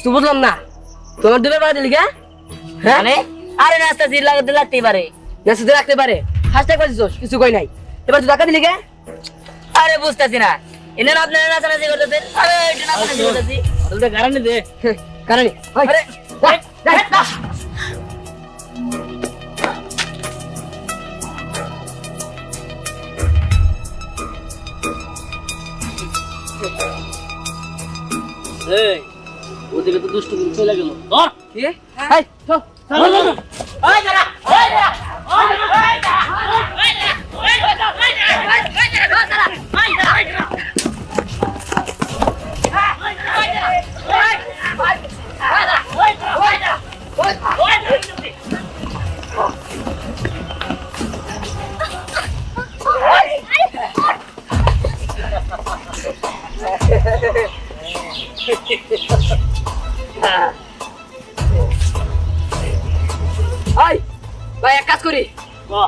তুই বুঝলাম না তোমার দুবার বাড়া দিলি কে হ্যাঁ মানে আরে নাস্তা জির লাগতেই পারে নেশা দিয়ে রাখতে পারে হাসতে করছিস কিছু কই নাই এবার তুই টাকা দিলি কে আরে বুঝতেছি না এনে আপনারা নাচানাচি করতেছেন আরে এটা নাচানাচি করতেছি তোদের গারানি দে গারানি আরে এই ওদিকে তো দুষ্টু করে চলে গেল ধর কি এই চল ওই দাঁড়া ওই দাঁড়া এই ভাই এক কাজ করি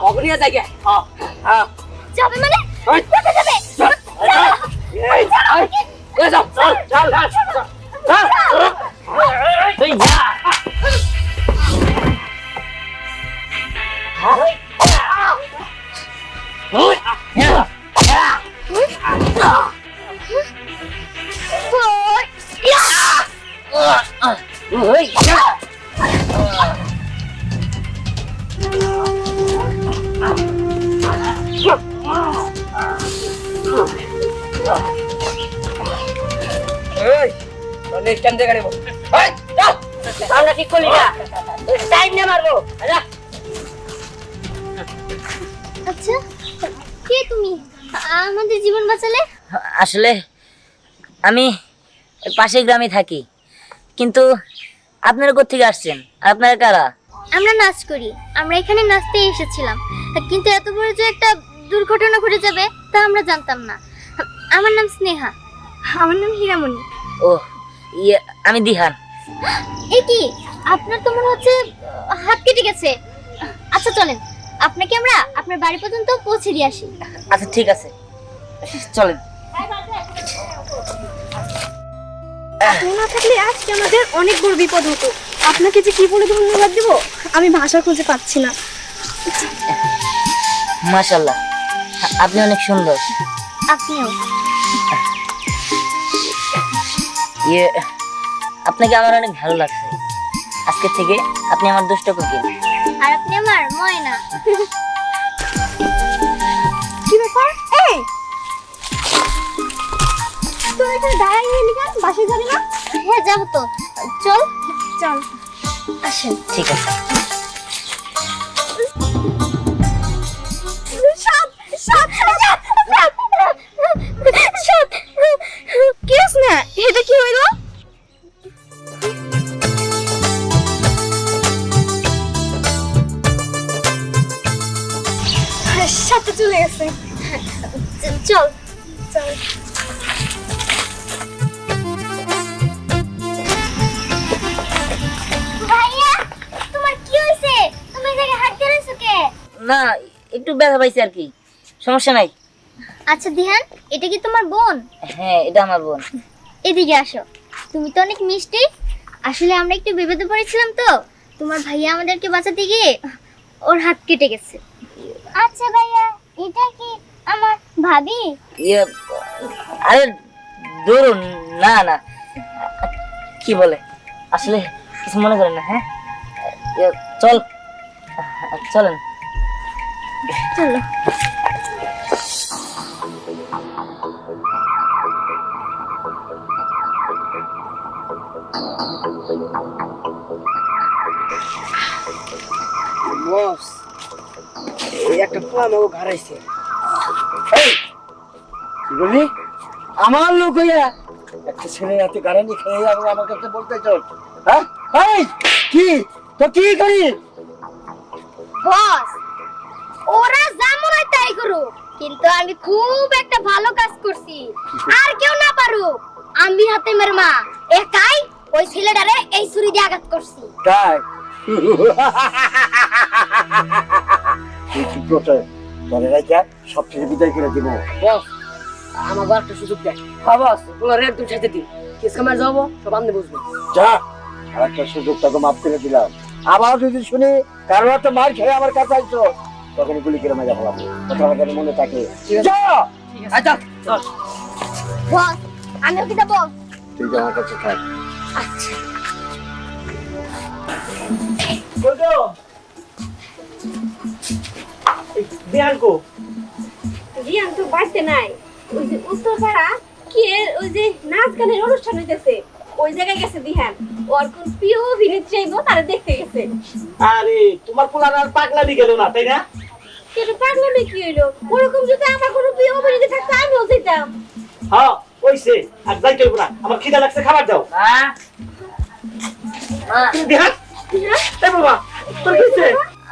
অবনিয়া জায়গা হ্যাঁ যাবে মানে এই কোথায় যাবে এই এই চল চল চল এই যা ওই এই তোর নেক্সট টাইম দেখা নেব এই চল আমরা ঠিক করলি না টাইম না মারবো যা আচ্ছা কে তুমি আমাদের জীবন বাঁচালে? আসলে আমি পাশের গ্রামে থাকি কিন্তু আপনারা কোত্থেকে আসছেন আপনারা কারা আমরা নাচ করি আমরা এখানে নাচতে এসেছিলাম কিন্তু এত বড় যে একটা দুর্ঘটনা ঘটে যাবে তা আমরা জানতাম না আমার নাম স্নেহা আমার নাম হীরামণি ও ইয়ে আমি দিহান এ কি আপনার তো মনে হচ্ছে হাত কেটে গেছে আচ্ছা চলেন আপনাকে আমরা আপনার বাড়ি পর্যন্ত পৌঁছে দিয়ে আসি আচ্ছা ঠিক আছে চলেন আপনি না থাকলে আজকে আমাদের অনেক বড় বিপদ হতো আপনাকে যে কি বলে ধন্যবাদ দেব আমি ভাষা খুঁজে পাচ্ছি না মাশাআল্লাহ আপনি অনেক সুন্দর আপনিও ইয়ে আপনাকে আমার অনেক ভালো লাগছে আজকে থেকে আপনি আমার দুষ্ট কোকিল আর আপনি আমার ময়না কি ব্যাপার এই তুই এখানে দাঁড়াই গেলি কেন বাসায় যাবি না হ্যাঁ যাবো তো চল চল আসেন ঠিক আছে সাত সাত সাত সাত কি না এটা কি হইলো সাথে চলে গেছে চল চল ভাইয়া তোমার কি হইছে তুমি এই জায়গায় হাত ধরেছো কে না একটু ব্যথা পাইছি আর কি সমস্যা নাই আচ্ছা দিহান এটা কি তোমার বোন হ্যাঁ এটা আমার বোন এদিকে আসো তুমি তো অনেক মিষ্টি আসলে আমরা একটু বিপদে পড়েছিলাম তো তোমার ভাইয়া আমাদেরকে বাঁচাতে গিয়ে ওর হাত কেটে গেছে আচ্ছা ভাইয়া এটা কি আমার ভাবি ইয়ে আরে ধরুন না না কি বলে আসলে কিছু মনে করেন না হ্যাঁ ইয়ে, চল চলেন চলো বস এই একটা প্ল্যান ও ঘাড়াইছে এই কি বলি আমার লোক হইয়া একটা ছেলে রাতে গাড়ানি খেয়ে আমি আমার কাছে বলতে চল হ্যাঁ এই কি তো কি করি বস ওরা যা মনে হয় তাই করুক কিন্তু আমি খুব একটা ভালো কাজ করছি আর কেউ না পারুক আমি হাতে মেরে মা একাই ওই ছেলেটারে এই ছুরি দিয়ে আঘাত করছি তাই ঠিক আছে তোরে রাইখা সব থেকে বিদায় করে দিব বস আমার একটা সুযোগ দেয় হ্যাঁ বস বলো রেড দুই সাথে দি কেস কামার যাবো সব আনতে বুঝবো। যা, আর একটা সুযোগ তোকে মাফ করে দিলাম। আবার যদি শুনি কারো একটা মার খেয়ে আমার কাছে আসছো, তখন গুলি করে মেজা ফেলাম। কথাটা যেন মনে থাকে। যা, আচ্ছা চল। বস আমিও কি যাবো? তুই আমার কাছে থাক। বিয়ানকো রিয়ান তো বাড়তে নাই, ওই যে উত্তরপাড়া কি ওই যে নাচ গানের অনুষ্ঠান হইতেছে, ওই জায়গায় গেছে দিহান। ওর কোন প্রিয় অভিনেত্রী আইবো তারা দেখতে গেছে। আরে তোমার পোলার আর পাগলামি গেল না তাই না? কিন্তু পাগলামি কি হইলো? ওরকম যদি আমার কোনো প্রিয় অভিনেত্রী থাকতো আমিও যেতাম। হ্যাঁ কইছে আর যাইতে হইব না, আমার খিদা লাগছে খাবার দাও। দেখ এই বাবা তোর কইছে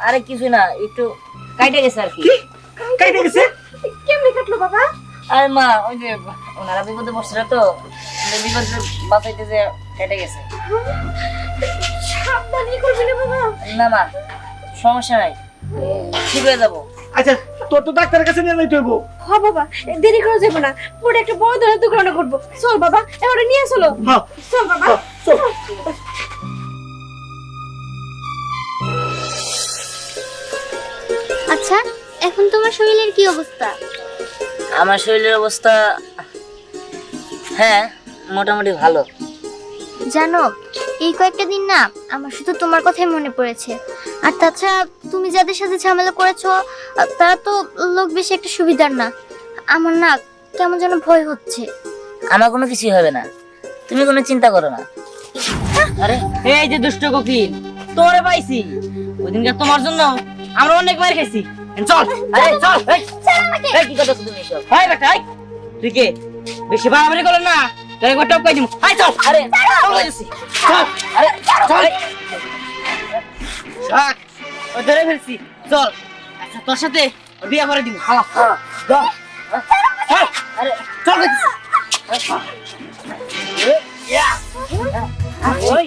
আরে কিছু না, একটু কাইটে গেছে আর কি। কি কাইতে গেছে? কেমনে কাটলো বাবা? আরে মা, ওই যে ওনারা বিপদে পড়ছিল তো, বিপদ বাঁচাইতে যে কেটে গেছে। সাবধানে করবি না বাবা। না মা, সমস্যা নাই, ঠিক হয়ে যাবো। আচ্ছা তোর তো ডাক্তারের কাছে নিয়ে যাইতে হইব। হ বাবা, দেরি করা যাবে না, পুরো একটা বড় ধরনের দুর্ঘটনা ঘটবো। চল বাবা, এবারে নিয়ে চলো। হ্যাঁ চল বাবা। চল। আচ্ছা এখন তোমার শরীরের কি অবস্থা? আমার শরীরের অবস্থা হ্যাঁ মোটামুটি ভালো। জানো এই কয়েকটা দিন না আমার শুধু তোমার কথাই মনে পড়েছে। আর তাছাড়া তুমি যাদের সাথে ঝামেলা করেছো তারা তো লোক বেশি একটা সুবিধার না। আমার না কেমন যেন ভয় হচ্ছে। আমার কোনো কিছুই হবে না, তুমি কোনো চিন্তা করো না। আরে এই যে দুষ্ট কোকিল, তোরে পাইছি। ওইদিনকে তোমার জন্য আমরা অনেক মার খাইছি। চল, আরে চল। এই কি কথা তুমি এসব? এই বেটা, এই তুই কে বেশি বাড়াবাড়ি করো না, তোর একবার টপ কই দিমু। আয় চল। আরে চল যাচ্ছি। চল, আরে চল। শাক ও ধরে ফেলছি, চল। আচ্ছা তোর সাথে বিয়ে করে দিমু। হ্যাঁ হ্যাঁ চল। আরে চল কইছি। ওই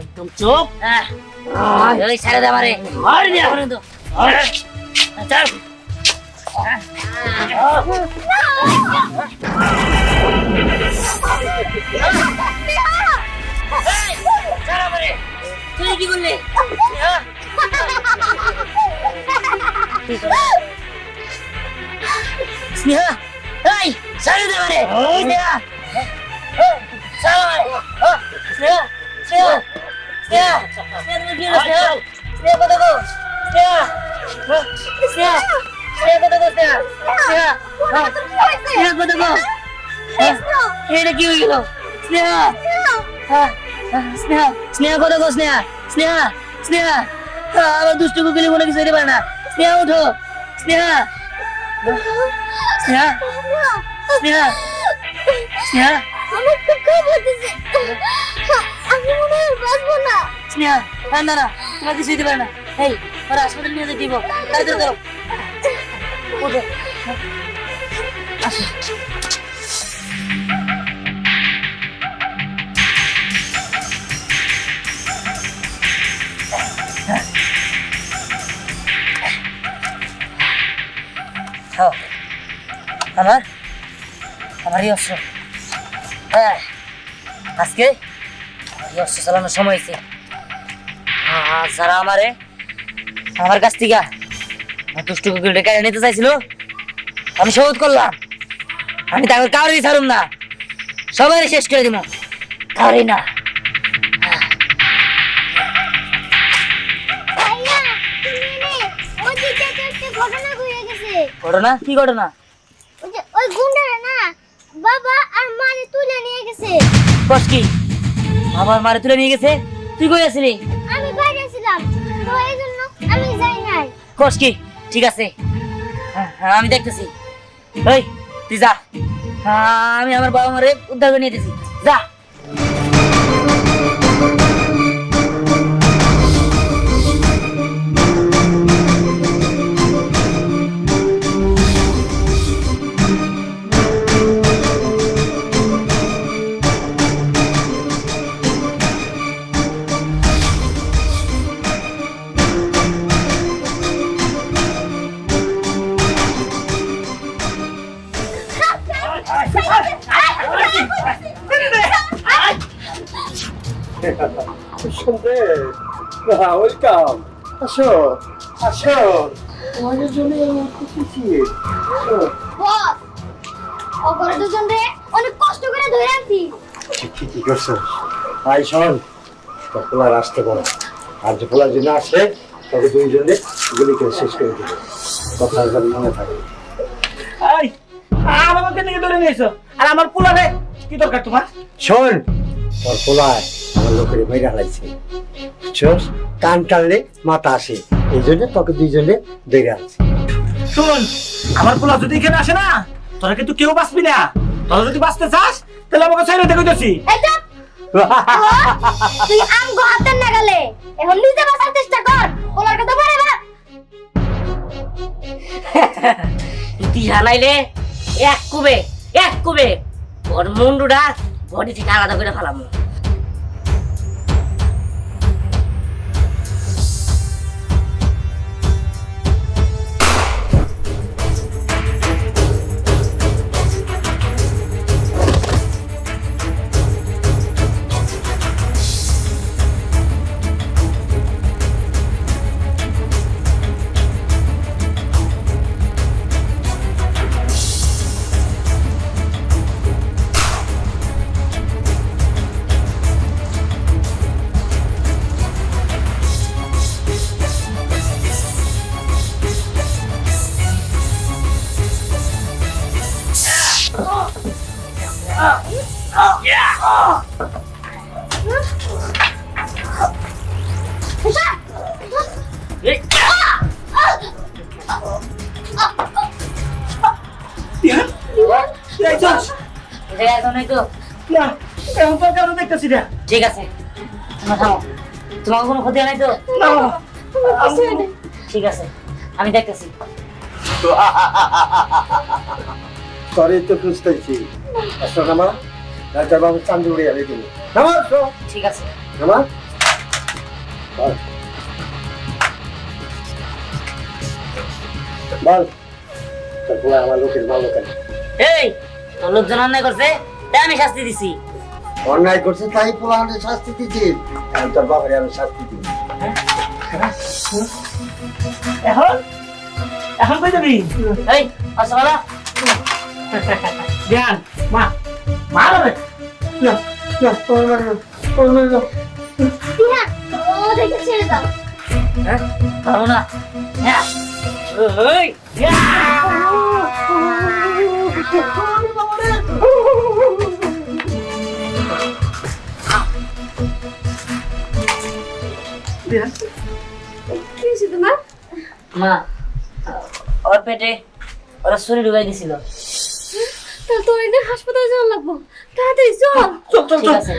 একদম চুপ। ওই ছেড়ে দে আমারে। মারি দে এখন তো। চল। তুই কি করলি? স্নেহা, এই ছেড়ে দে আমারে। স্নেহা, ছেড়ে আমারে। স্নেহা, স্নেহা, স্নেহা, স্নেহা তুমি কি হলো স্নেহা? স্নেহা কত গো? স্নেহা, স্নেহা, স্নেহা কত গো? স্নেহা, স্নেহা, স্নেহা কত গো? এটা কি হয়ে গেল? স্নেহা, স্নেহা, স্নেহা কত গো? স্নেহা, স্নেহা, স্নেহা, আমার দুষ্টু কুকুলি মনে কিছু হতে পারে না। স্নেহা উঠো, স্নেহা, স্নেহা, স্নেহা, স্নেহা, আমার খুব খারাপ লাগতেছে। আমি মনে হয় বাঁচবো না। স্নেহা, না না তোমার কিছু হতে পারে না। এই ওরা হাসপাতাল নিয়ে যেতে দিব, তাড়াতাড়ি করো। উঠো, আসো। খাও। আমার এই অস্ত্র, হ্যাঁ আজকে এই অস্ত্র চালানোর সময় হয়েছে। যারা আমার কাছ থেকে দুষ্টু কুকুরটা কেড়ে নিতে চাইছিল, আমি শপথ করলাম আমি তাকে কাউরেই ছাড়ুম না, সবাই শেষ করে দিব, কাউরেই না। ভাইয়া তুমি নে ওই দিকে একটা ঘটনা ঘটে গেছে। ঘটনা? কি ঘটনা? ওই যে ওই গুন্ডারা না বাবা আর মারে তুলে নিয়ে গেছে। কস কি? আমার মারে তুলে নিয়ে গেছে? তুই কই আছিলি? আমি বাইরে ছিলাম তো এই জন্য আমি যাই নাই। কস কি? ঠিক আছে, আমি দেখতেছি। এই তুই যা, আমি আমার বাবা মারে উদ্ধার করে নিয়ে যেতেছি। যা। শুনতে ওয়েলকাম, আসো আসো, তোমাদের জন্য খুশি। বস অগর দুজন রে অনেক কষ্ট করে ধরে আনছি। কি করছো? ভাই শোন, তোর পোলার আসতে বলো, আর যে পোলার যদি আসে তবে দুইজনে গুলি করে শেষ করে দেবে, কথা যেন মনে থাকে। এই আমাকে নিয়ে ধরে নিয়েছো, আর আমার পোলারে কি দরকার তোমার? শোন, তোর পোলায় আমার লোকের মেরে হালাইছে, বুঝছস? কান টানলে মাথা আসে, এই জন্য তোকে দুইজনে ধরে আনছে। শুন, আমার পোলা যদি এখানে আসে না, তোরা কিন্তু কেউ বাঁচবি না। তোরা যদি বাঁচতে চাস তাহলে আমাকে ছেড়ে দেখে যাচ্ছি। এই চুপ! তুই আমগো হাতের নাগালে এখন নিজে বাঁচার চেষ্টা কর, ওলার কথা পরে ভাব। তুই হানাইলে এক কুবে ওর মুন্ডুটা বডি থেকে আলাদা করে ফেলাম। না, এখন তো কারো দেখতেছি না। ঠিক আছে, তোমরা থামো। তোমার কোনো ক্ষতি হয় নাই তো? না, ঠিক আছে, আমি দেখতেছি। তোরই তো খুঁজতেছি। আসো নামা, ডাক্তার বাবু চান্দু উড়ে যাবে তুমি। নামা, আসো। ঠিক আছে। নামা। বল। বল। তোর পোলা আমার লোকের ভালো কেন? এই, তোর লোকজন অন্যায় করছে, তাই আমি শাস্তি দিছি। অন্যায় করছে তাই পোলা আমাদের শাস্তি দিচ্ছি, আমি তোর বাবারে আমি শাস্তি দিই। এখন কই যাবি? এই, আসো বলো। জ্ঞান, মা রে। না, না, তোর মারো না, তোর মারো না। দিহান ওদেরকে ছেড়ে দাও। হ্যাঁ, পারবো না। হ্যাঁ। এই, কি হয়েছে তোমার? মা, ওর পেটে ওরা শরীর ঢুকাই দিছিল। তাহলে তো এটা হাসপাতালে যাওয়া লাগবো, তাড়াতাড়ি চল। চল চল ঠিক চল। আছে।